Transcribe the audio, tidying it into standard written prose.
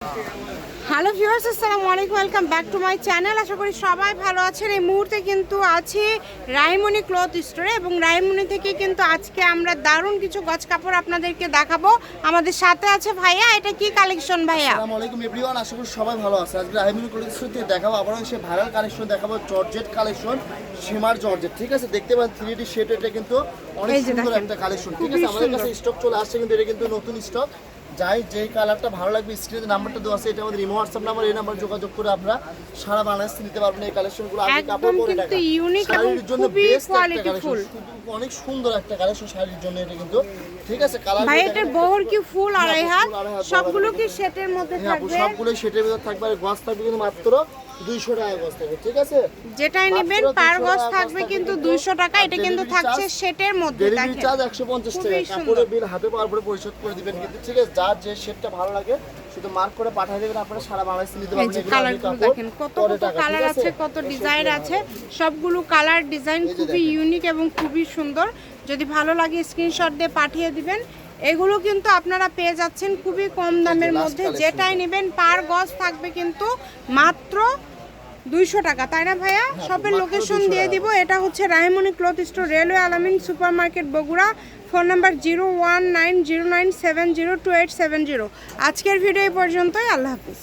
Hello viewers, আসসালামু আলাইকুম, welcome back to my channel. আশা করি সবাই ভালো আছেন। এই মুহূর্তে কিন্তু আছি রায়মণি ক্লথ স্টোরে এবং রায়মণি থেকে কিন্তু আজকে আমরা দারুণ কিছু গজ কাপড় আপনাদেরকে দেখাবো। আমাদের সাথে আছে ভাইয়া। এটা কি কালেকশন ভাইয়া? আসসালামু আলাইকুম এভরিওয়ান, আশা করি সবাই ভালো আছে। আজকে রায়মণি ক্লথ স্টোর থেকে দেখাবো আবারও সে ভাইরাল কালেকশন দেখাবো, জর্জেট কালেকশন, সীমার জর্জেট। ঠিক আছে, দেখতে পাচ্ছেন 3D শেড, এটা কিন্তু অনেক সুন্দর একটা কালেকশন। ঠিক আছে, আমাদের কাছে স্টক চলে আসছে, কিন্তু এটা কিন্তু নতুন স্টক। যাই যেই কালারটা ভালো লাগবে স্ক্রিনে নাম্বারটা দেওয়া আছে, এটা আমাদের ইমো হোয়াটসঅ্যাপ নাম্বার, এই নাম্বার যোগাযোগ করে আপনারা সারা বাংলাদেশে নিতে পারবেন এই কালেকশনগুলো। আমি কাপড় পরে কিন্তু ইউনিক এবং শাড়ির জন্য খুবই বেস্ট একটা কোয়ালিটিফুল, কালেকশন, অনেক সুন্দর একটা কালেকশন শাড়ির জন্য এটা কিন্তু। ঠিক আছে, কালার ভাই এটার বহর কি ফুল আড়াই হাত, সবগুলো কি সেটের মধ্যে থাকবে? সবগুলো সেটের ভিতর থাকবে, আর গজ থাকবে কিন্তু মাত্র 200 টাকা গজ থাকবে। ঠিক আছে, যেটাই নেবেন পার গজ থাকবে কিন্তু 200 টাকা। এটা কিন্তু থাকছে সেটের মধ্যে। ডেলিভারি দেখেন চার্জ 150 টাকা, কাপড়ের বিল হাতে পাওয়ার পরে পরিশোধ করে দিবেন কিন্তু। ঠিক আছে, যার যে সেটটা ভালো লাগে শুধু মার্ক করে পাঠিয়ে দেবেন, আপনারা সারা বাংলাদেশে নিতে এই যে পারবেন। কালারগুলো দেখেন, কত কত কালার আছে, কত ডিজাইন আছে। সবগুলো কালার ডিজাইন খুবই ইউনিক এবং খুবই সুন্দর। যদি ভালো লাগে স্ক্রিনশট দিয়ে পাঠিয়ে দিবেন। এগুলো কিন্তু আপনারা পেয়ে যাচ্ছেন খুবই কম দামের মধ্যে। যেটাই নেবেন পার গজ থাকবে কিন্তু মাত্র 200 টাকা, তাই না ভাইয়া? শপের লোকেশন দিয়ে দিব। এটা হচ্ছে রায়মণি ক্লথ স্টোর, রেলওয়ে আলামিন super market, Bogura. Phone number 019097028770। আজকের ভিডিও এই পর্যন্তই। আল্লাহ হাফিজ।